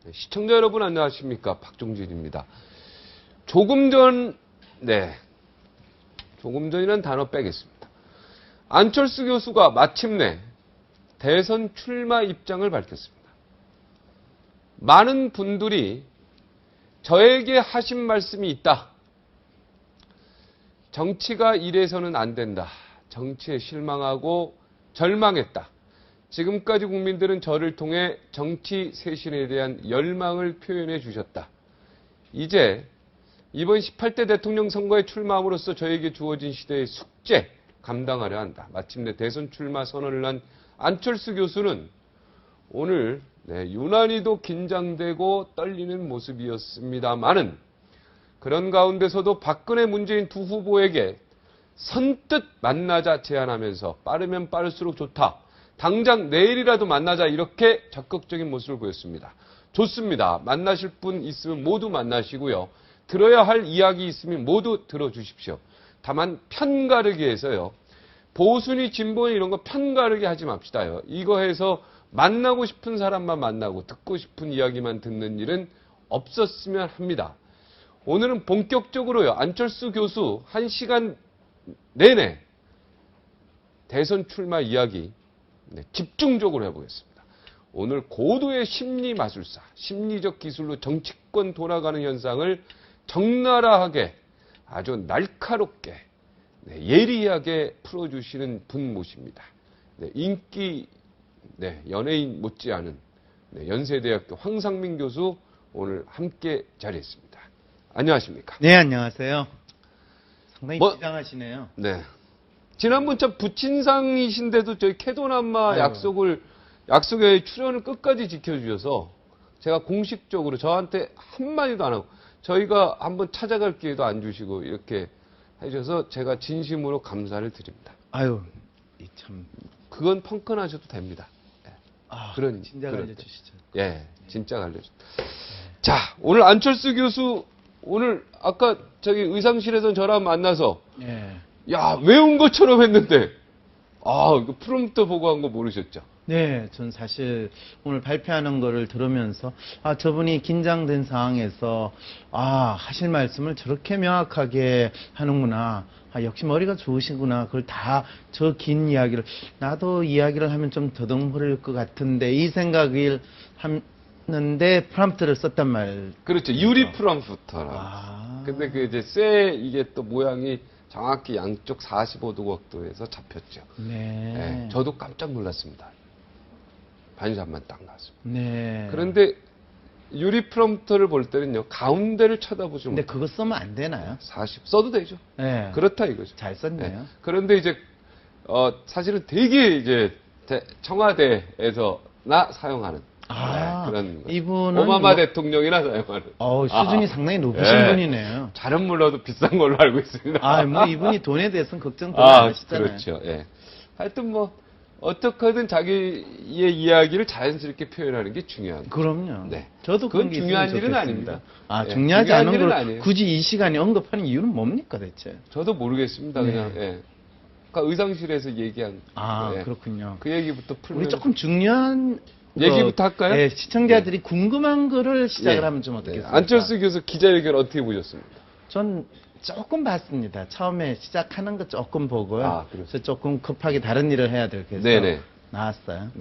시청자 여러분 안녕하십니까? 박종진입니다. 조금 전이란 단어 빼겠습니다. 안철수 교수가 마침내 대선 출마 입장을 밝혔습니다. 많은 분들이 저에게 하신 말씀이 있다. 정치가 이래서는 안 된다. 정치에 실망하고 절망했다. 지금까지 국민들은 저를 통해 정치 쇄신에 대한 열망을 표현해 주셨다. 이제 이번 18대 대통령 선거에 출마함으로써 저에게 주어진 시대의 숙제 감당하려 한다. 마침내 대선 출마 선언을 한 안철수 교수는 오늘 유난히도 긴장되고 떨리는 모습이었습니다만은 그런 가운데서도 박근혜 문재인 두 후보에게 선뜻 만나자 제안하면서 빠르면 빠를수록 좋다. 당장 내일이라도 만나자 이렇게 적극적인 모습을 보였습니다. 좋습니다. 만나실 분 있으면 모두 만나시고요. 들어야 할 이야기 있으면 모두 들어주십시오. 다만 편가르기 해서요. 보수니 진보니 이런 거 편가르기 하지 맙시다요. 이거 해서 만나고 싶은 사람만 만나고 듣고 싶은 이야기만 듣는 일은 없었으면 합니다. 오늘은 본격적으로요. 안철수 교수 1시간 내내 대선 출마 이야기 집중적으로 해보겠습니다. 오늘 고도의 심리 마술사, 심리적 기술로 정치권 돌아가는 현상을 적나라하게 아주 날카롭게 예리하게 풀어주시는 분 모십니다. 인기 연예인 못지않은 연세대학교 황상민 교수 오늘 함께 자리했습니다. 안녕하십니까? 네, 안녕하세요. 상당히 비장하시네요. 네. 지난번 참 부친상이신데도 저희 캐도남마 약속에 출연을 끝까지 지켜주셔서 제가 공식적으로 저한테 한마디도 안 하고 저희가 한번 찾아갈 기회도 안 주시고 이렇게 해주셔서 제가 진심으로 감사를 드립니다. 아유, 참. 그건 펑크나셔도 됩니다. 네. 그런 진작 알려주시죠. 예, 진짜 알려주시죠. 자, 오늘 안철수 교수 오늘 아까 저기 의상실에서 저랑 만나서 야, 외운 것처럼 했는데 이거 프롬프터 보고 한 거 모르셨죠? 네, 전 사실 오늘 발표하는 거를 들으면서 저분이 긴장된 상황에서 하실 말씀을 저렇게 명확하게 하는구나. 역시 머리가 좋으시구나. 그걸 다 저 긴 이야기를 나도 이야기를 하면 좀 더듬거릴 것 같은데 이 생각을 하는데 프롬프트를 썼단 말. 그렇죠. 유리 프롬프터라. 근데 그 이제 이게 또 모양이 정확히 양쪽 45도 각도에서 잡혔죠. 네. 저도 깜짝 놀랐습니다. 반샷만 딱 나왔습니다. 네. 그런데 유리 프롬프터를 볼 때는요, 가운데를 쳐다보지 못해요. 근데 그거 쓰면 안 되나요? 40 써도 되죠. 네. 그렇다 이거죠. 잘 썼네요. 네. 그런데 이제 사실은 되게 이제 청와대에서나 사용하는 그런 이분은 오바마 대통령이나 사용하는 수준이 상당히 높으신 분이네요. 잘은 몰라도 비싼 걸로 알고 있습니다. 뭐 이분이 돈에 대해서는 걱정 별로 안 하시잖아요. 그렇죠. 예. 하여튼 어떻게든 자기의 이야기를 자연스럽게 표현하는 게 중요한 거죠. 그럼요. 네. 저도 그건 중요한 일은 아닙니다. 중요하지 않은 걸 아니에요. 굳이 이 시간에 언급하는 이유는 뭡니까 대체? 저도 모르겠습니다. 그냥 그러니까 의상실에서 얘기한 그렇군요. 그 얘기부터 풀면 우리 조금 중요한 얘기부터 할까요? 네, 시청자들이 궁금한 거를 시작을 하면 좀 어떻겠습니까? 안철수 교수 기자회견 어떻게 보셨습니까? 전 조금 봤습니다. 처음에 시작하는 거 조금 보고요. 그렇습니다. 조금 급하게 다른 일을 해야 될 게 있어서 나왔어요.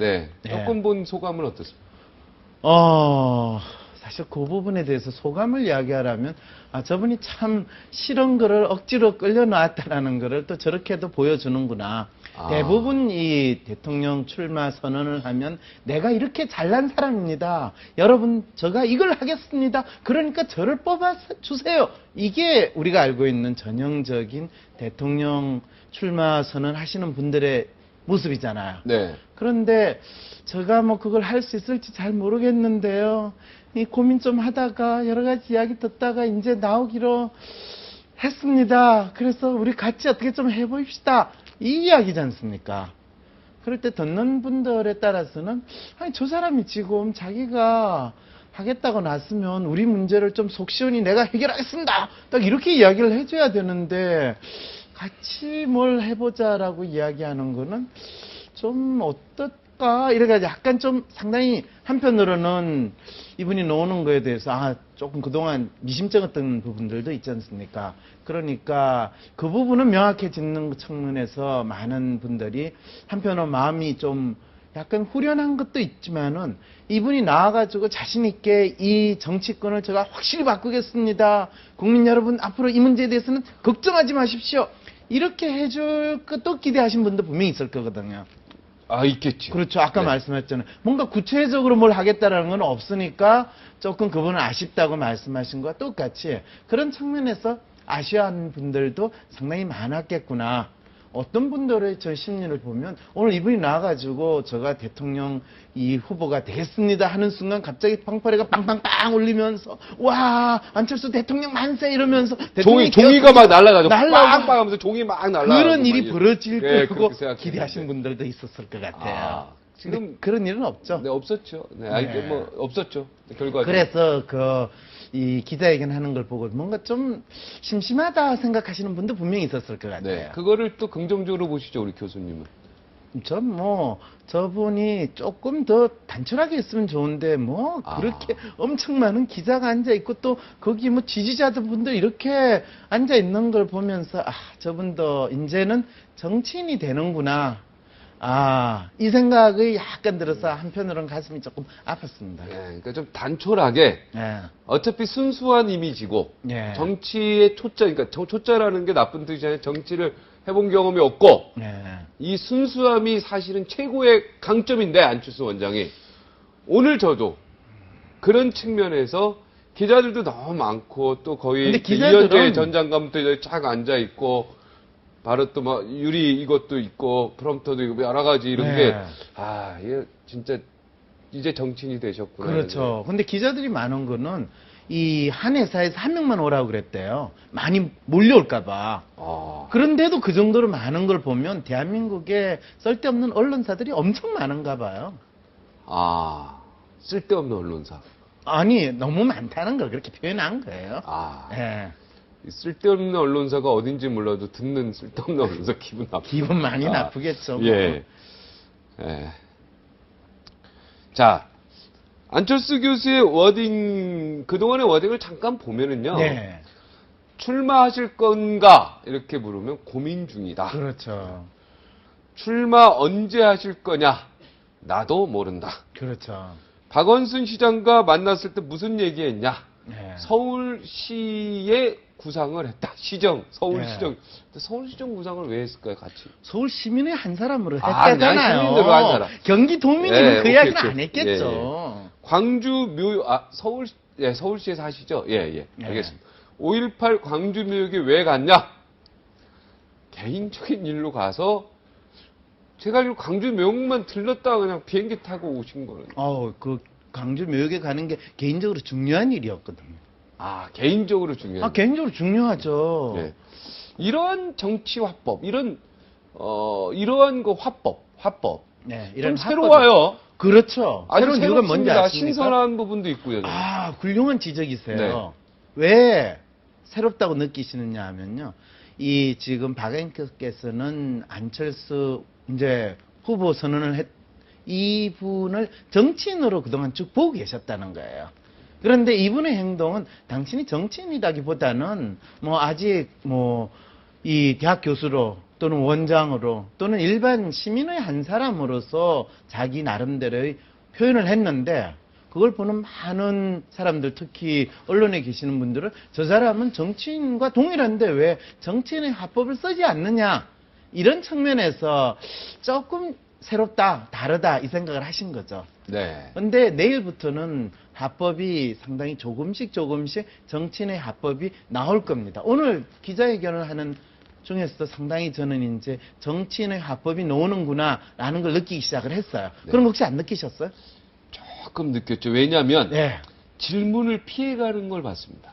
조금 본 소감은 어떻습니까? 사실 그 부분에 대해서 소감을 이야기하라면 저분이 참 싫은 거를 억지로 끌려놨다라는 거를 또 저렇게도 보여주는구나. 대부분 이 대통령 출마 선언을 하면 내가 이렇게 잘난 사람입니다. 여러분 제가 이걸 하겠습니다. 그러니까 저를 뽑아주세요. 이게 우리가 알고 있는 전형적인 대통령 출마 선언 하시는 분들의 모습이잖아요. 그런데 제가 그걸 할 수 있을지 잘 모르겠는데요. 이 고민 좀 하다가 여러 가지 이야기 듣다가 이제 나오기로 했습니다. 그래서 우리 같이 어떻게 좀 해봅시다. 이 이야기지 않습니까? 그럴 때 듣는 분들에 따라서는 저 사람이 지금 자기가 하겠다고 났으면 우리 문제를 좀 속 시원히 내가 해결하겠습니다. 딱 이렇게 이야기를 해줘야 되는데 같이 뭘 해보자라고 이야기하는 거는 좀 할까? 이래가지고 약간 좀 상당히 한편으로는 이분이 나오는 거에 대해서 조금 그동안 미심쩍었던 부분들도 있지 않습니까? 그러니까 그 부분은 명확해지는 측면에서 많은 분들이 한편으로 마음이 좀 약간 후련한 것도 있지만은 이분이 나와가지고 자신있게 이 정치권을 제가 확실히 바꾸겠습니다. 국민 여러분 앞으로 이 문제에 대해서는 걱정하지 마십시오. 이렇게 해줄 것도 기대하신 분도 분명히 있을 거거든요. 있겠죠. 그렇죠. 아까 네. 말씀하셨잖아요. 뭔가 구체적으로 뭘 하겠다라는 건 없으니까 조금 그분은 아쉽다고 말씀하신 것과 똑같이 그런 측면에서 아쉬워하는 분들도 상당히 많았겠구나. 어떤 분들의 저 심리를 보면 오늘 이분이 나와가지고 제가 대통령 이 후보가 되겠습니다 하는 순간 갑자기 방파레가 빵빵빵 울리면서 와 안철수 대통령 만세 이러면서 종이가 막 날아가죠. 빵빵 하면서 종이 막 날아가고 그런 일이 벌어질 거라고 그렇게 기대하신 분들도 있었을 것 같아요. 지금 그런 일은 없죠. 네, 없었죠. 네, 네. 없었죠. 결과적으로. 그래서 이 기자회견 하는 걸 보고 뭔가 좀 심심하다 생각하시는 분도 분명히 있었을 것 같아요. 네, 그거를 또 긍정적으로 보시죠, 우리 교수님은. 저분이 조금 더 단촐하게 했으면 좋은데, 그렇게 엄청 많은 기자가 앉아있고, 또, 거기 지지자분들 이렇게 앉아있는 걸 보면서, 저분도 이제는 정치인이 되는구나. 이 생각이 약간 들어서 한편으로는 가슴이 조금 아팠습니다. 네, 그러니까 좀 단촐하게, 어차피 순수한 이미지고, 정치의 초짜, 그러니까 초짜라는 게 나쁜 뜻이 아니라 정치를 해본 경험이 없고, 이 순수함이 사실은 최고의 강점인데, 안철수 원장이. 오늘 저도 그런 측면에서 기자들도 너무 많고, 또 거의 이현재 전 장관도 쫙 앉아있고, 바로 또 유리 이것도 있고, 프롬프터도 있고, 여러 가지 이런 게, 이게 진짜, 이제 정치인이 되셨구나. 그렇죠. 근데 기자들이 많은 거는, 이 한 회사에서 한 명만 오라고 그랬대요. 많이 몰려올까봐. 그런데도 그 정도로 많은 걸 보면 대한민국에 쓸데없는 언론사들이 엄청 많은가 봐요. 쓸데없는 언론사. 아니, 너무 많다는 걸 그렇게 표현한 거예요. 쓸데없는 언론사가 어딘지 몰라도 듣는 쓸데없는 언론사 기분 나쁘. 기분 많이 나쁘겠죠. 예. 자. 안철수 교수의 워딩, 그동안의 워딩을 잠깐 보면은요. 출마하실 건가? 이렇게 물으면 고민 중이다. 그렇죠. 출마 언제 하실 거냐? 나도 모른다. 그렇죠. 박원순 시장과 만났을 때 무슨 얘기했냐? 서울시의 구상을 했다. 서울시정. 서울시정 구상을 왜 했을까요, 같이? 서울 시민의 한 사람으로 그냥 했다잖아요. 시민으로 한 사람. 경기도민이면 그 이야기는 안 했겠죠. 광주 서울시에서 하시죠? 알겠습니다. 5.18 광주 묘역에 왜 갔냐? 개인적인 일로 가서, 제가 알기로 광주 묘역만 들렀다가 그냥 비행기 타고 오신 거는. 그 광주 묘역에 가는 게 개인적으로 중요한 일이었거든요. 개인적으로 중요한. 개인적으로 중요하죠. 이러한 정치 화법, 이러한 그 화법. 이런 좀 새로워요. 그렇죠. 새로운 이유가 뭔지 아십니까? 신선한 부분도 있고요. 훌륭한 지적이세요. 왜 새롭다고 느끼시느냐 하면요. 지금 박앵커께서는 안철수 후보 선언을 이분을 정치인으로 그동안 쭉 보고 계셨다는 거예요. 그런데 이분의 행동은 당신이 정치인이라기보다는 아직 이 대학 교수로 또는 원장으로 또는 일반 시민의 한 사람으로서 자기 나름대로의 표현을 했는데 그걸 보는 많은 사람들, 특히 언론에 계시는 분들은 저 사람은 정치인과 동일한데 왜 정치인의 화법을 쓰지 않느냐, 이런 측면에서 조금 새롭다, 다르다 이 생각을 하신 거죠. 근데 내일부터는 화법이 상당히 조금씩 정치인의 화법이 나올 겁니다. 오늘 기자회견을 하는 중에서도 상당히 저는 이제 정치인의 화법이 나오는구나라는 걸 느끼기 시작을 했어요. 그런 거 혹시 안 느끼셨어요? 조금 느꼈죠. 왜냐하면 질문을 피해가는 걸 봤습니다.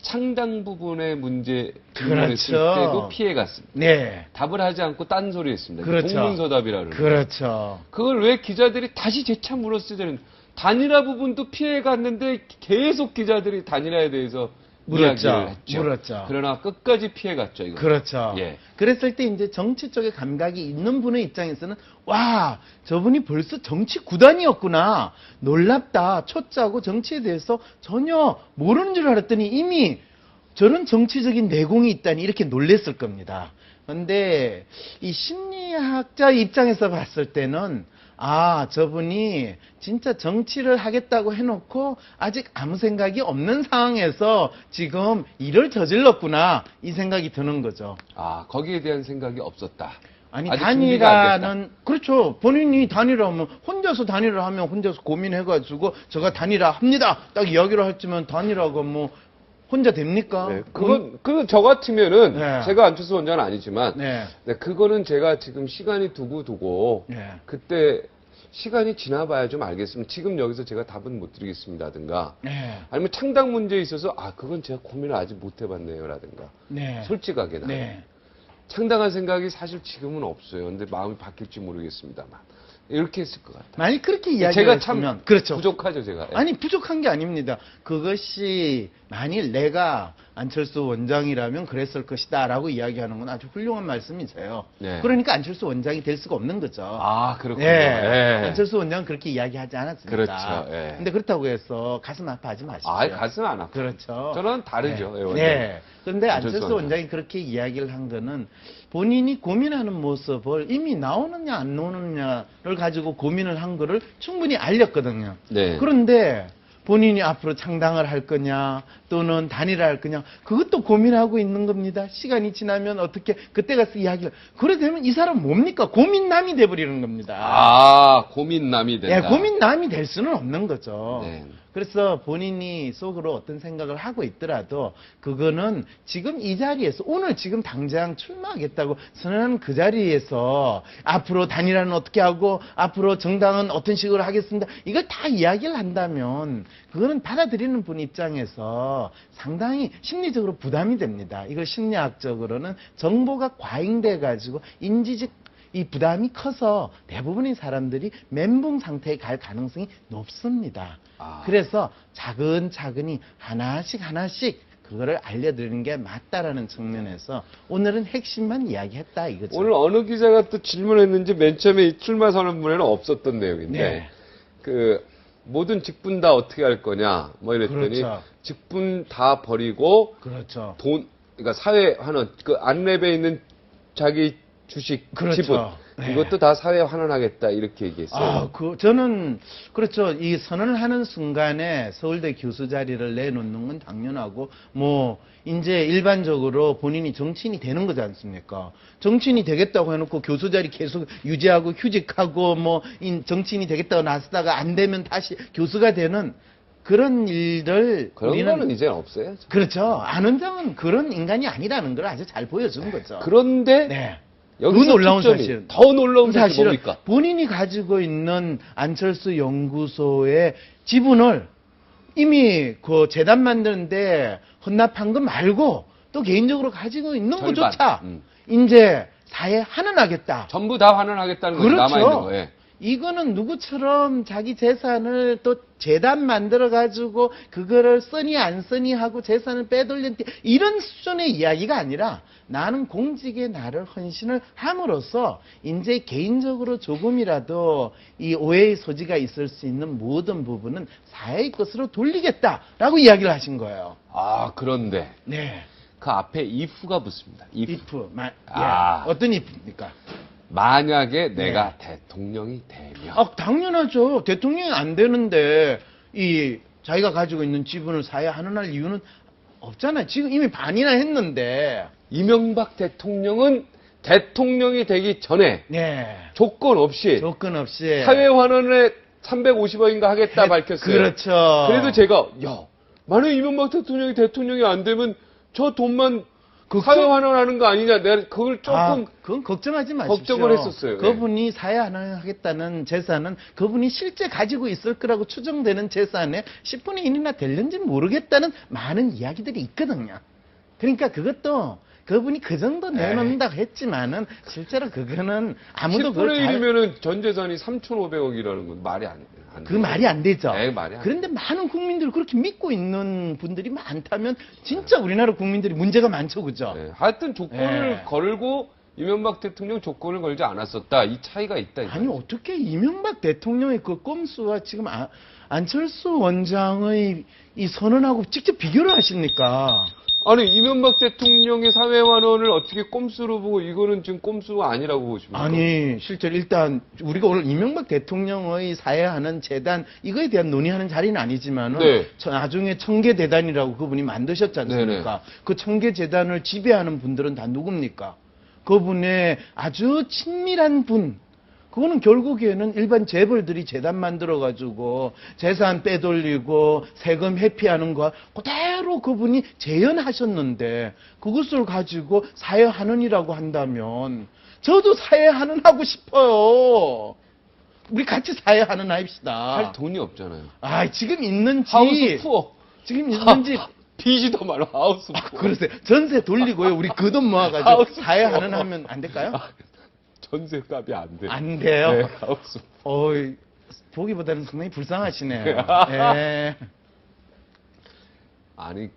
창당 부분의 문제 질문했을 때도 피해갔습니다. 답을 하지 않고 딴소리 했습니다. 동문서답이라는. 그걸 왜 기자들이 다시 재차 물었어야 되는, 단일화 부분도 피해갔는데 계속 기자들이 단일화에 대해서 물었죠. 이야기를 했죠. 물었죠. 그러나 끝까지 피해갔죠. 이거. 그렇죠. 예. 그랬을 때 이제 정치 쪽에 감각이 있는 분의 입장에서는 와, 저분이 벌써 정치 구단이었구나. 놀랍다. 초짜고 정치에 대해서 전혀 모르는 줄 알았더니 이미 저런 정치적인 내공이 있다니 이렇게 놀랬을 겁니다. 그런데 이 심리학자 입장에서 봤을 때는 아, 저분이 진짜 정치를 하겠다고 해놓고 아직 아무 생각이 없는 상황에서 지금 일을 저질렀구나 이 생각이 드는 거죠. 아, 거기에 대한 생각이 없었다. 아니 아직 준비가 안 됐다. 단일화는 그렇죠. 본인이 단일화하면 혼자서 단일화 하면 혼자서 고민해가지고 제가 단일화 합니다. 딱 이야기를 했지만 단일화가 뭐 혼자 됩니까? 네, 그건 저 같으면은 네. 제가 안철수 원장은 아니지만 네. 네, 그거는 제가 지금 시간이 두고 네. 그때 시간이 지나봐야 좀 알겠습니다. 지금 여기서 제가 답은 못 드리겠습니다든가 네. 아니면 창당 문제에 있어서 아 그건 제가 고민을 아직 못 해봤네요라든가 네. 솔직하게 나 네. 창당할 생각이 사실 지금은 없어요. 근데 마음이 바뀔지 모르겠습니다만 이렇게 했을 것 같아요. 만약 그렇게 제가 이야기를 참 했으면 그렇죠. 부족하죠 제가. 예. 아니 부족한 게 아닙니다. 그것이 만일 내가 안철수 원장이라면 그랬을 것이다 라고 이야기하는 건 아주 훌륭한 말씀이세요. 네. 그러니까 안철수 원장이 될 수가 없는 거죠. 아 그렇군요. 네. 예. 안철수 원장은 그렇게 이야기하지 않았습니다. 그렇죠. 예. 근데 그렇다고 해서 가슴 아파하지 마십시오. 아 가슴 안 아파. 그렇죠. 저는 다르죠. 네. 예, 완전. 네. 그런데 안철수 안철수 원장. 원장이 그렇게 이야기를 한 거는 본인이 고민하는 모습을 이미 나오느냐 안 나오느냐를 가지고 고민을 한 거를 충분히 알렸거든요. 네. 그런데 본인이 앞으로 창당을 할 거냐 또는 단일화할 거냐 그것도 고민하고 있는 겁니다. 시간이 지나면 어떻게 그때 가서 이야기를 그래 되면 이 사람 뭡니까? 고민남이 돼버리는 겁니다. 아 고민남이 된다. 예, 고민남이 될 수는 없는 거죠. 네. 그래서 본인이 속으로 어떤 생각을 하고 있더라도 그거는 지금 이 자리에서 오늘 지금 당장 출마하겠다고 선언한 그 자리에서 앞으로 단일화는 어떻게 하고 앞으로 정당은 어떤 식으로 하겠습니다. 이걸 다 이야기를 한다면 그거는 받아들이는 분 입장에서 상당히 심리적으로 부담이 됩니다. 이걸 심리학적으로는 정보가 과잉돼 가지고 인지적 이 부담이 커서 대부분의 사람들이 멘붕 상태에 갈 가능성이 높습니다. 아. 그래서 차근차근히 하나씩 그거를 알려드리는 게 맞다라는 측면에서 오늘은 핵심만 이야기했다 이거죠. 오늘 어느 기자가 또 질문했는지 맨 처음에 이 출마 선언문에는 없었던 내용인데 네. 그 모든 직분 다 어떻게 할 거냐 뭐 이랬더니 그렇죠. 직분 다 버리고 그렇죠. 돈 그러니까 사회 환원 그 안랩에 있는 자기 주식 그렇죠. 지분 네. 이것도 다 사회 환원하겠다 이렇게 얘기했어요. 아, 저는 그렇죠. 이 선언을 하는 순간에 서울대 교수 자리를 내놓는 건 당연하고 뭐 이제 일반적으로 본인이 정치인이 되는 거지 않습니까? 정치인이 되겠다고 해놓고 교수 자리 계속 유지하고 휴직하고 뭐 정치인이 되겠다고 나서다가 안 되면 다시 교수가 되는 그런 일들 그런 우리는 거는 이제 없어요. 그렇죠. 안원장은 그런 인간이 아니라는 걸 아주 잘 보여준 거죠. 그런데 네. 여기서 그 놀라운 특점이 사실은 더 놀라운 사실은 사실은 뭡니까? 본인이 가지고 있는 안철수 연구소의 지분을 이미 그 재단 만드는데 헌납한 거 말고 또 개인적으로 가지고 있는 절반. 것조차 음. 이제 사회에 환원하겠다. 전부 다 환원하겠다는 거예요. 그렇죠. 남아 있는 거예요. 이거는 누구처럼 자기 재산을 또 재단 만들어 가지고 그거를 쓰니 안 쓰니 하고 재산을 빼돌린 이런 수준의 이야기가 아니라 나는 공직에 나를 헌신을 함으로써 이제 개인적으로 조금이라도 이 오해의 소지가 있을 수 있는 모든 부분은 사회의 것으로 돌리겠다라고 이야기를 하신 거예요. 아 그런데 네. 그 앞에 if가 붙습니다. if. 아. 어떤 if입니까? 만약에 내가 대통령이 되면 아, 당연하죠. 대통령이 안 되는데 이 자기가 가지고 있는 지분을 사회에 환원할 이유는 없잖아요. 지금 이미 반이나 했는데. 이명박 대통령은 대통령이 되기 전에 네. 조건 없이 조건 없이 사회 환원에 350억인가 하겠다 밝혔어요. 그렇죠. 그래도 제가 만약 이명박 대통령이 안 되면 저 돈만 사회 환원하는 거 아니냐. 내가 그걸 조금 그건 걱정하지 마십시오. 걱정을 했었어요. 그분이 사회 환원하겠다는 재산은 그분이 실제 가지고 있을 거라고 추정되는 재산의 10분의 1이나 될는지 모르겠다는 많은 이야기들이 있거든요. 그러니까 그것도 그분이 그 정도 내놓는다고 했지만은 실제로 그거는 아무도 10분의 1이면은 전 재산이 3,500억이라는 건 말이 안 돼. 그 말이 안 되죠. 네, 말이 안 그런데 많은 국민들이 그렇게 믿고 있는 분들이 많다면 진짜 우리나라 국민들이 문제가 많죠, 그죠? 네, 하여튼 조건을 네. 걸고 이명박 대통령 조건을 걸지 않았었다. 이 차이가 있다. 아니 어떻게 이명박 대통령의 그 꼼수와 지금 안철수 원장의 이 선언하고 직접 비교를 하십니까? 아니 이명박 대통령의 사회환원을 어떻게 꼼수로 보고 이거는 지금 꼼수가 아니라고 보십니까? 아니 실제로 일단 우리가 오늘 이명박 대통령의 사회하는 재단 이거에 대한 논의하는 자리는 아니지만은 네. 나중에 청계대단이라고 그분이 만드셨지 않습니까? 네네. 그 청계재단을 지배하는 분들은 다 누굽니까? 그분의 아주 친밀한 분. 그거는 결국에는 일반 재벌들이 재단 만들어가지고 재산 빼돌리고 세금 회피하는 거 그대로 그분이 재현하셨는데 그것을 가지고 사회환원이라고 한다면 저도 사회환원 하고 싶어요. 우리 같이 사회환원 합시다. 할 돈이 없잖아요. 아 지금 있는지 하우스 푸어. 지금 있는지 빚이 더 많아. 하우스 푸어. 그러세요. 전세 돌리고요. 우리 그 돈 모아가지고 하우스 사회환원 푸어. 하면 안 될까요? 전세값이 안 돼. 안 돼요. 네, 하우스. 어이, 보기보다는 상당히 불쌍하시네요. 예. 아니,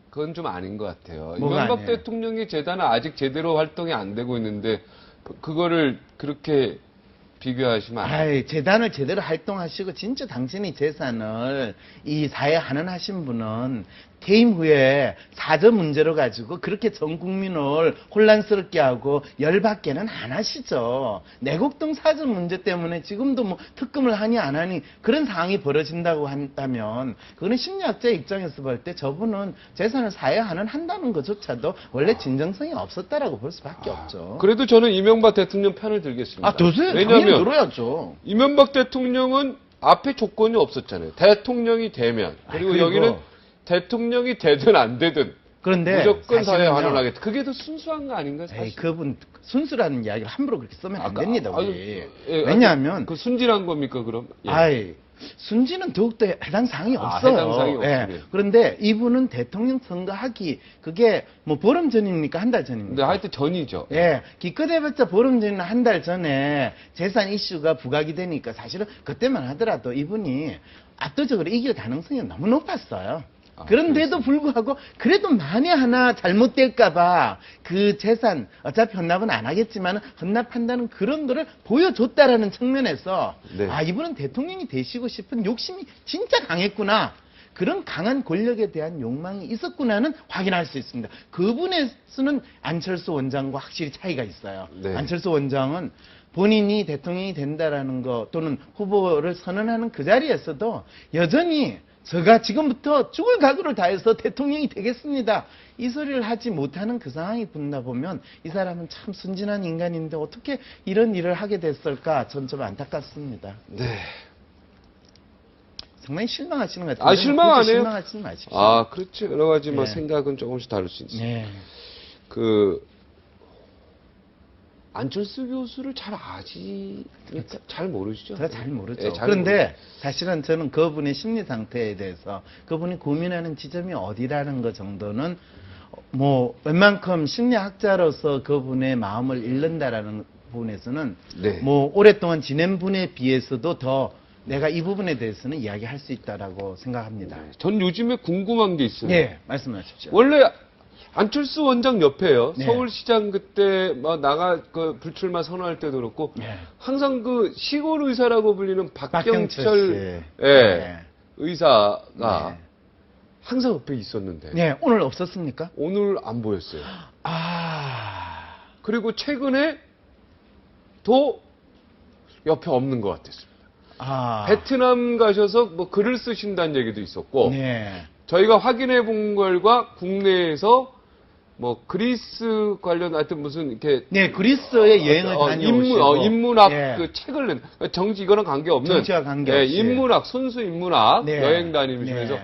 그건 좀 아닌 것 같아요. 뭐가 이명박 아니에요? 대통령의 재단은 아직 제대로 활동이 안 되고 있는데 그거를 그렇게 비교하시면 안 돼요. 아이, 재단을 제대로 활동하시고 진짜 당신의 재산을 이 사회에 환원하신 분은 퇴임 후에 사저 문제로 가지고 그렇게 전 국민을 혼란스럽게 하고 열받게는 안 하시죠. 내곡동 사저 문제 때문에 지금도 뭐 특검을 하니 안 하니 그런 상황이 벌어진다고 한다면 그거는 심리학자 입장에서 볼 때 저분은 재산을 사회에 환원한다는 것조차도 원래 진정성이 없었다라고 볼 수밖에 없죠. 그래도 저는 이명박 대통령 편을 들겠습니다. 아, 도세요? 당연히 왜냐하면 들어야죠. 이명박 대통령은 앞에 조건이 없었잖아요. 대통령이 되면 그리고 그리고 여기는 대통령이 되든 안 되든 그런데 무조건 사회 사실은요, 환원하겠다. 그게 더 순수한 거 아닌가 사실? 에이, 그분 순수라는 이야기를 함부로 그렇게 쓰면 안 됩니다. 우리. 예, 왜냐하면 그 순진한 겁니까 그럼? 예. 아이 순지는 더욱더 해당 사항이 아, 없어요. 해당 사항이 예. 없군요. 그런데 이분은 대통령 선거하기 그게 뭐 보름 전입니까 한 달 근데 전입니까? 하여튼 전이죠. 예, 기껏해봤자 보름 전이나 한 달 전에 재산 이슈가 부각이 되니까 사실은 그때만 하더라도 이분이 압도적으로 이길 가능성이 너무 높았어요. 아, 그런데도 불구하고 그래도 만에 하나 잘못될까봐 그 재산 어차피 헌납은 안 하겠지만 헌납한다는 그런 거를 보여줬다라는 측면에서 네. 아 이분은 대통령이 되시고 싶은 욕심이 진짜 강했구나. 그런 강한 권력에 대한 욕망이 있었구나는 확인할 수 있습니다. 그분에서는 안철수 원장과 확실히 차이가 있어요. 네. 안철수 원장은 본인이 대통령이 된다라는 거 또는 후보를 선언하는 그 자리에서도 여전히 제가 지금부터 죽을 각오를 다해서 대통령이 되겠습니다. 이 소리를 하지 못하는 그 상황이 붙나 보면 이 사람은 참 순진한 인간인데 어떻게 이런 일을 하게 됐을까 전 좀 안타깝습니다. 네. 상당히 실망하시는 것 같아요. 아, 실망 안 해요? 실망하지 마십시오. 아, 그렇지. 여러 가지 뭐 네. 생각은 조금씩 다를 수 있어요. 네. 그 안철수 교수를 잘 아지, 잘 모르시죠? 제가 잘 모르죠. 예, 잘 그런데 사실은 저는 그분의 심리 상태에 대해서 그분이 고민하는 지점이 어디라는 것 정도는 뭐 웬만큼 심리학자로서 그분의 마음을 읽는다라는 부분에서는 네. 뭐 오랫동안 지낸 분에 비해서도 더 내가 이 부분에 대해서는 이야기할 수 있다라고 생각합니다. 전 요즘에 궁금한 게 있어요. 예, 말씀하십시오. 원래 안철수 원장 옆에요. 네. 서울시장 그때 막 그 불출마 선언할 때도 그렇고 네. 항상 그 시골 의사라고 불리는 박경철 박경철 씨. 예, 네. 의사가 네. 항상 옆에 있었는데 네, 오늘 없었습니까? 오늘 안 보였어요. 아, 그리고 최근에 도 옆에 없는 것 같았습니다. 아, 베트남 가셔서 뭐 글을 쓰신다는 얘기도 있었고 네. 저희가 확인해 본 결과 국내에서 뭐 그리스 관련 하여튼 무슨 이렇게 네, 그리스의 여행을 다녀오시고 인문학 예. 그 책을 낸 정치 이거랑 관계없는 정치와 관계없이. 인문학 순수 인문학 네. 여행 다니시면서 네.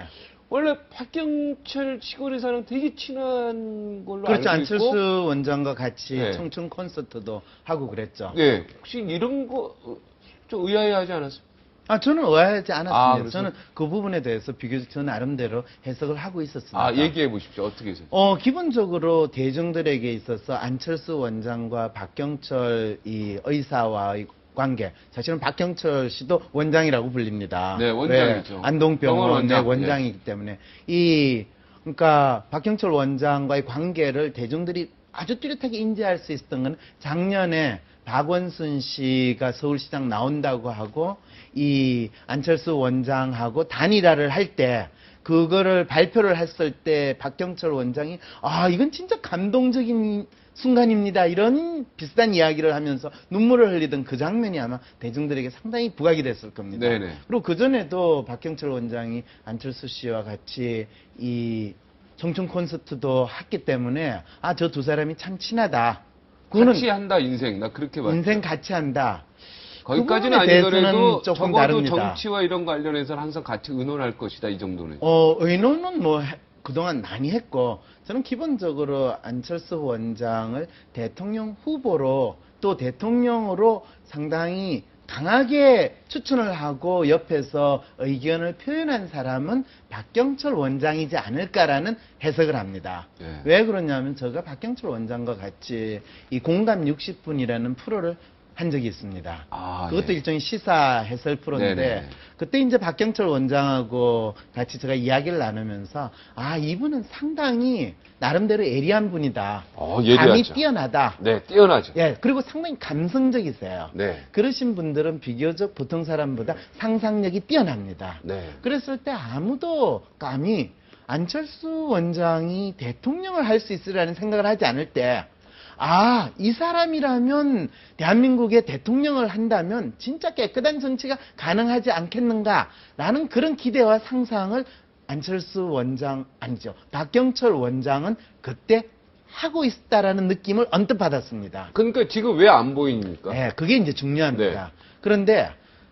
원래 박경철 시골의사랑 되게 친한 걸로 그렇죠. 알고 안철수 있고 원장과 같이 네. 청춘 콘서트도 하고 그랬죠. 네 혹시 이런 거 좀 의아해하지 않았어요? 저는 의아하지 않았습니다. 그래서? 저는 그 부분에 대해서 비교적 저 나름대로 해석을 하고 있었습니다. 얘기해 보십시오. 어떻게 해서? 기본적으로 대중들에게 있어서 안철수 원장과 박경철 이 의사와의 관계, 사실은 박경철 씨도 원장이라고 불립니다. 네, 원장이죠. 네, 안동병원의 원장. 원장이기 때문에 그러니까 박경철 원장과의 관계를 대중들이 아주 뚜렷하게 인지할 수 있었던 건 작년에 박원순 씨가 서울시장 나온다고 하고 이 안철수 원장하고 단일화를 할 때 그거를 발표를 했을 때 박경철 원장이 이건 진짜 감동적인 순간입니다. 이런 비슷한 이야기를 하면서 눈물을 흘리던 그 장면이 아마 대중들에게 상당히 부각이 됐을 겁니다. 네네. 그리고 그전에도 박경철 원장이 안철수 씨와 같이 이 청춘 콘서트도 했기 때문에 저 두 사람이 참 친하다. 그거는 같이 한다 인생. 나 그렇게 봤죠. 인생 같이 한다. 거기까지는 그 부분에 아니더라도 대해서는 조금 적어도 다릅니다. 정치와 이런 관련해서는 항상 같이 의논할 것이다. 이 정도는. 의논은 그동안 많이 했고, 저는 기본적으로 안철수 원장을 대통령 후보로 또 대통령으로 상당히 강하게 추천을 하고 옆에서 의견을 표현한 사람은 박경철 원장이지 않을까라는 해석을 합니다. 네. 왜 그러냐면 제가 박경철 원장과 같이 이 공감 60분이라는 프로를 한 적이 있습니다. 그것도 예. 일종의 시사 해설 프로인데 네네. 그때 이제 박경철 원장하고 같이 제가 이야기를 나누면서 이분은 상당히 나름대로 예리한 분이다. 감이 예리하죠. 뛰어나다. 네, 뛰어나죠. 예, 그리고 상당히 감성적이세요. 네. 그러신 분들은 비교적 보통 사람보다 상상력이 뛰어납니다. 네. 그랬을 때 아무도 감히 안철수 원장이 대통령을 할 수 있으라는 생각을 하지 않을 때 이 사람이라면 대한민국의 대통령을 한다면 진짜 깨끗한 정치가 가능하지 않겠는가라는 그런 기대와 상상을 박경철 원장은 그때 하고 있다라는 느낌을 언뜻 받았습니다. 그러니까 지금 왜 안 보입니까? 네, 그게 이제 중요합니다. 네. 그런데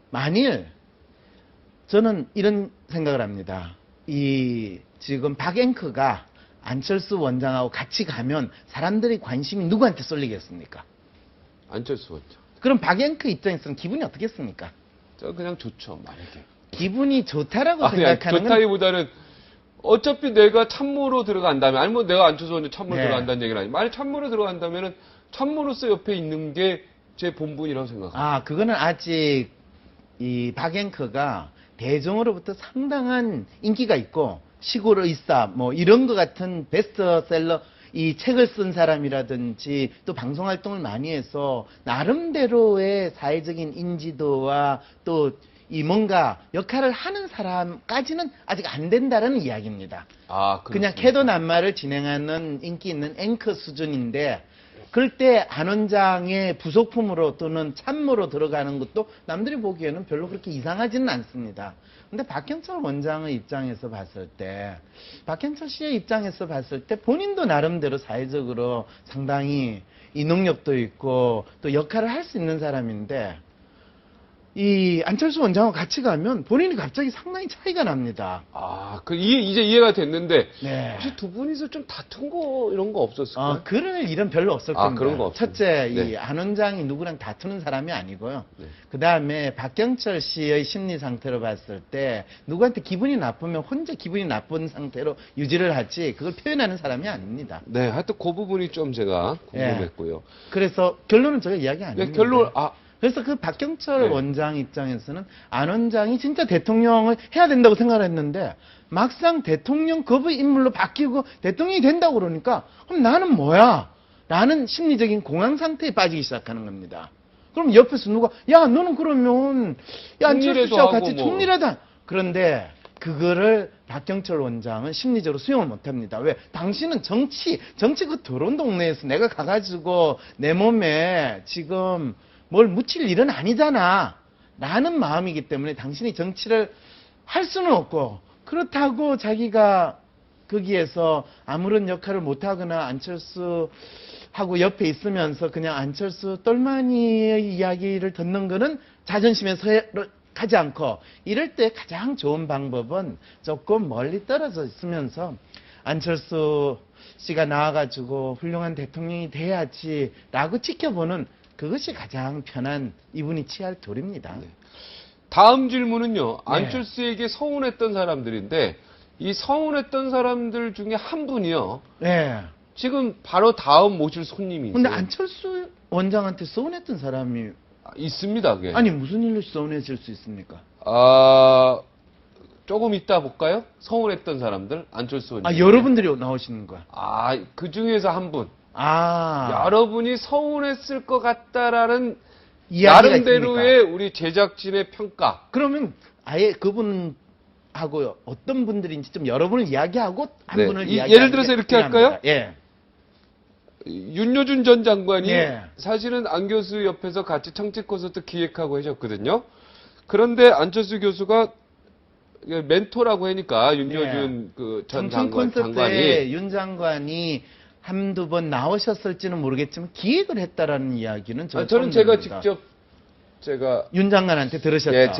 만일 저는 이런 생각을 합니다. 지금 박앵커가 안철수 원장하고 같이 가면 사람들의 관심이 누구한테 쏠리겠습니까? 안철수 원장. 그럼 박앵커 입장에서는 기분이 어떻겠습니까? 저 그냥 좋죠, 만약에. 기분이 좋다라고 아니, 생각하는 건 좋다기보다는 어차피 내가 참모로 들어간다면, 아니면 내가 안철수 원장 참모로 네. 들어간다는 얘기는 아니고, 만약 참모로 들어간다면은 참모로서 옆에 있는 게 제 본분이라고 생각합니다. 그거는 아직 이 박앵커가 대중으로부터 상당한 인기가 있고 시골 의사 이런 것 같은 베스트셀러 이 책을 쓴 사람이라든지 또 방송 활동을 많이 해서 나름대로의 사회적인 인지도와 또 이 뭔가 역할을 하는 사람까지는 아직 안 된다는 이야기입니다. 그냥 캐도 낱말을 진행하는 인기 있는 앵커 수준인데 그럴 때 안 원장의 부속품으로 또는 참모로 들어가는 것도 남들이 보기에는 별로 그렇게 이상하지는 않습니다. 근데 박경철 원장의 입장에서 봤을 때, 박경철 씨의 입장에서 봤을 때 본인도 나름대로 사회적으로 상당히 이 능력도 있고 또 역할을 할 수 있는 사람인데 이 안철수 원장하고 같이 가면 본인이 갑자기 상당히 차이가 납니다. 이제 이해가 됐는데, 네. 혹시 두 분이서 좀 다툰 거, 이런 거 없었을까요? 그럴 일은 별로 없을 겁니다. 그런 거 없습니다. 첫째, 네. 이 안 원장이 누구랑 다투는 사람이 아니고요. 네. 그 다음에 박경철 씨의 심리 상태로 봤을 때 누구한테 기분이 나쁘면 혼자 기분이 나쁜 상태로 유지를 하지 그걸 표현하는 사람이 아닙니다. 네, 하여튼 그 부분이 좀 제가 궁금했고요. 그래서 결론은 제가 이야기 안 네, 했는데. 결론, 그래서 그 박경철 네. 원장 입장에서는 안 원장이 진짜 대통령을 해야 된다고 생각을 했는데 막상 대통령 급의 인물로 바뀌고 대통령이 된다고 그러니까 그럼 나는 뭐야? 라는 심리적인 공황 상태에 빠지기 시작하는 겁니다. 그럼 옆에서 누가 너는 그러면 안철수 씨와 같이 총리라다. 그런데 그거를 박경철 원장은 심리적으로 수용을 못합니다. 왜? 당신은 정치 그 더러운 동네에서 내가 가가지고 내 몸에 지금 뭘 묻힐 일은 아니잖아 라는 마음이기 때문에 당신이 정치를 할 수는 없고 그렇다고 자기가 거기에서 아무런 역할을 못하거나 안철수하고 옆에 있으면서 그냥 안철수 똘마니의 이야기를 듣는 거는 자존심에 가지 않고 이럴 때 가장 좋은 방법은 조금 멀리 떨어져 있으면서 안철수 씨가 나와가지고 훌륭한 대통령이 돼야지라고 지켜보는 그것이 가장 편한 이분이 취할 도리입니다. 네. 다음 질문은요. 네. 안철수에게 서운했던 사람들인데 이 서운했던 사람들 중에 한 분이요. 네. 지금 바로 다음 모실 손님이 근데 있어요. 안철수 원장한테 서운했던 사람이 있습니다. 그게. 아니 무슨 일로 서운해질 수 있습니까? 조금 이따 볼까요? 서운했던 사람들 안철수 원장. 아 여러분들이 나오시는 거야. 그 중에서 한 분. 아 여러분이 서운했을 것 같다라는 이야기가 나름대로의 있으니까. 우리 제작진의 평가. 그러면 아예 그분하고 어떤 분들인지 좀 여러분을 이야기하고 한 네. 분을 예를 들어서 이렇게 할까요? 예. 윤여준 전 장관이 네. 사실은 안 교수 옆에서 같이 정책 콘서트 기획하고 하셨거든요. 그런데 안철수 교수가 멘토라고 하니까 윤여준 그 전 청춘 장관이 콘서트에 윤 장관이 한두 번 나오셨을지는 모르겠지만 기획을 했다라는 이야기는 저는 처음 제가 들립니다. 직접 윤 장관한테 들으셨죠? 예,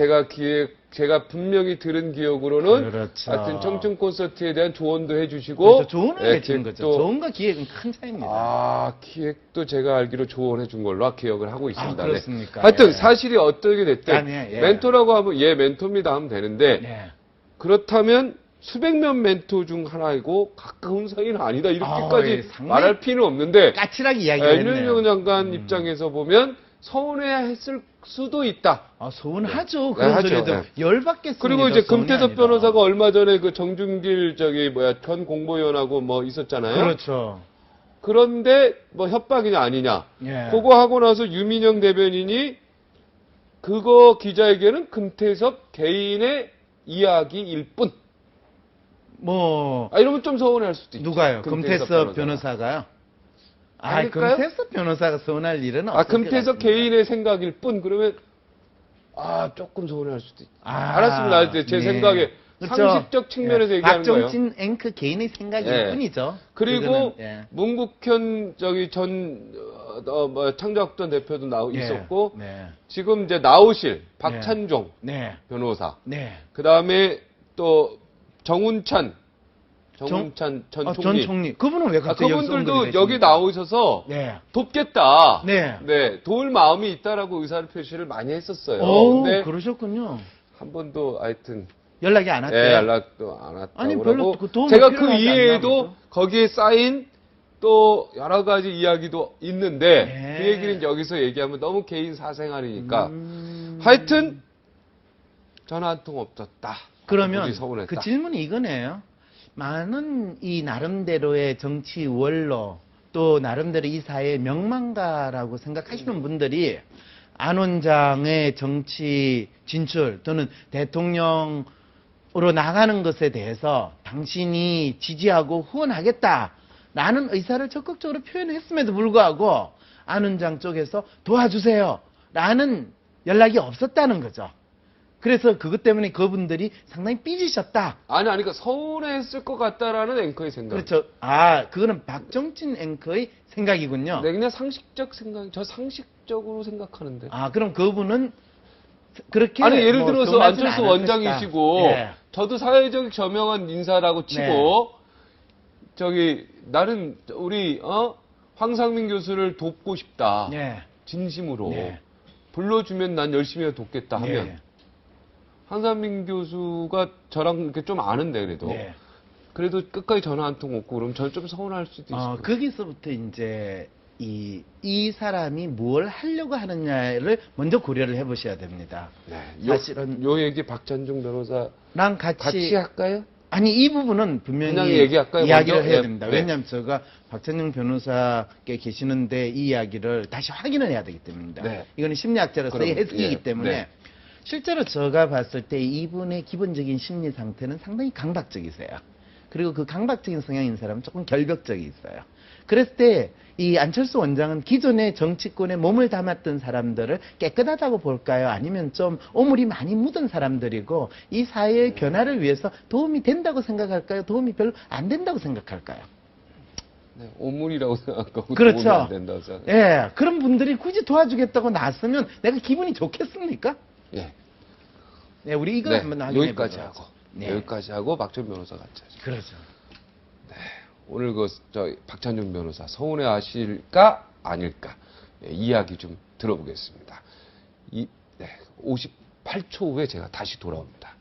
제가 분명히 들은 기억으로는 그렇죠. 하여튼 청춘 콘서트에 대한 조언도 해주시고 그렇죠. 조언을 예, 해주는 거죠. 기획도- 조언과 기획은 큰 차이입니다. 기획도 제가 알기로 조언해 준 걸로 기억을 하고 있습니다. 네. 그렇습니까? 하여튼 예. 사실이 어떻게 됐든 예. 멘토라고 하면 멘토입니다 하면 되는데 예. 그렇다면 수백 명 멘토 중 하나이고 가까운 사이는 아니다 이렇게까지 상당히 말할 필요는 없는데 까칠하게 이야기했네요. 윤여준 장관 입장에서 보면 서운해했을 수도 있다. 서운하죠. 네, 그런 하죠. 소리도 네. 열받겠습니다. 그리고 이제 서운이 금태섭 아니라. 변호사가 얼마 전에 그 정준길 전 공보위원하고 있었잖아요. 그렇죠. 그런데 협박이냐 아니냐. 예. 그거 하고 나서 유민영 대변인이 그거 기자에게는 금태섭 개인의 이야기일 뿐. 이러면 좀 서운할 수도 있죠. 누가요? 금태섭 변호사가. 변호사가요? 아닐까요? 금태섭 변호사가 서운할 일은 없을 것 금태섭 같습니다. 개인의 생각일 뿐. 그러면 조금 서운할 수도 있죠. 아, 알았습니다. 제 네. 생각에 그렇죠. 상식적 측면에서 예. 얘기하는 거예요. 박정진 앵커 개인의 생각일 예. 뿐이죠. 그리고 그거는, 예. 문국현 전 창작학전 대표도 예. 있었고 네. 지금 이제 나오실 박찬종 네. 변호사. 네. 그 다음에 또 정운찬 전 총리. 전 총리. 그분은 왜 갑자기 여기서 언급이 그분들도 되십니까? 여기 나오셔서 네. 돕겠다. 네. 도울 마음이 있다라고 의사를 표시를 많이 했었어요. 오, 근데 그러셨군요. 한 번도 하여튼 연락이 안 왔대요. 연락도 안 왔다고 아니, 별로 그러고 그 도움이 제가 그 필요하지 이외에도 않나 보죠. 거기에 쌓인 또 여러 가지 이야기도 있는데 네. 그 얘기는 여기서 얘기하면 너무 개인 사생활이니까 하여튼 전화 한 통 없었다. 그러면 부디 서운했다. 그 질문이 이거네요. 많은 이 나름대로의 정치 원로 또 나름대로 이 사회의 명망가라고 생각하시는 분들이 안 원장의 정치 진출 또는 대통령으로 나가는 것에 대해서 당신이 지지하고 후원하겠다라는 의사를 적극적으로 표현했음에도 불구하고 안 원장 쪽에서 도와주세요라는 연락이 없었다는 거죠. 그래서 그것 때문에 그분들이 상당히 삐지셨다. 그러니까 서운했을 것 같다라는 앵커의 생각. 그렇죠. 그거는 박정진 앵커의 생각이군요. 네, 그냥 상식적 생각. 저 상식적으로 생각하는데. 그럼 그분은 그렇게 예를 들어서 서운하지는 안철수 않았겠다. 원장이시고 예. 저도 사회적 저명한 인사라고 치고 나는 우리 황상민 교수를 돕고 싶다. 네. 진심으로 네. 불러주면 난 열심히 돕겠다 하면 네. 황상민 교수가 저랑 이렇게 좀 아는데 그래도 네. 그래도 끝까지 전화 한 통 없고 그러면 저는 좀 서운할 수도 있어요. 거기서부터 이제 이 사람이 뭘 하려고 하느냐를 먼저 고려를 해보셔야 됩니다. 네. 사실은 요 얘기 박찬중 변호사랑 같이 할까요? 이 부분은 분명히 그냥 얘기할까요? 이야기를 먼저? 해야 네. 됩니다. 네. 왜냐하면 제가 박찬영 변호사께 계시는데 이 이야기를 다시 확인을 해야 되기 때문입니다. 네. 이거는 심리학자로서의 그럼, 해석이기 예. 때문에 네. 실제로 제가 봤을 때 이분의 기본적인 심리 상태는 상당히 강박적이세요. 그리고 그 강박적인 성향인 사람은 조금 결벽적이 있어요. 그랬을 때 이 안철수 원장은 기존의 정치권에 몸을 담았던 사람들을 깨끗하다고 볼까요? 아니면 좀 오물이 많이 묻은 사람들이고 이 사회의 변화를 위해서 도움이 된다고 생각할까요? 도움이 별로 안 된다고 생각할까요? 네, 오물이라고 생각하고 그렇죠. 도움이 안 된다고 생각. 예, 그런 분들이 굳이 도와주겠다고 나서면 내가 기분이 좋겠습니까? 예. 네, 우리 이거 네, 한번 확인해 여기까지 보죠. 하고 네. 여기까지 하고 박찬 변호사 같이 하죠. 그렇죠. 오늘 박찬중 변호사 서운해하실까 아닐까 이야기 좀 들어보겠습니다. 58 8초 후에 제가 다시 돌아옵니다.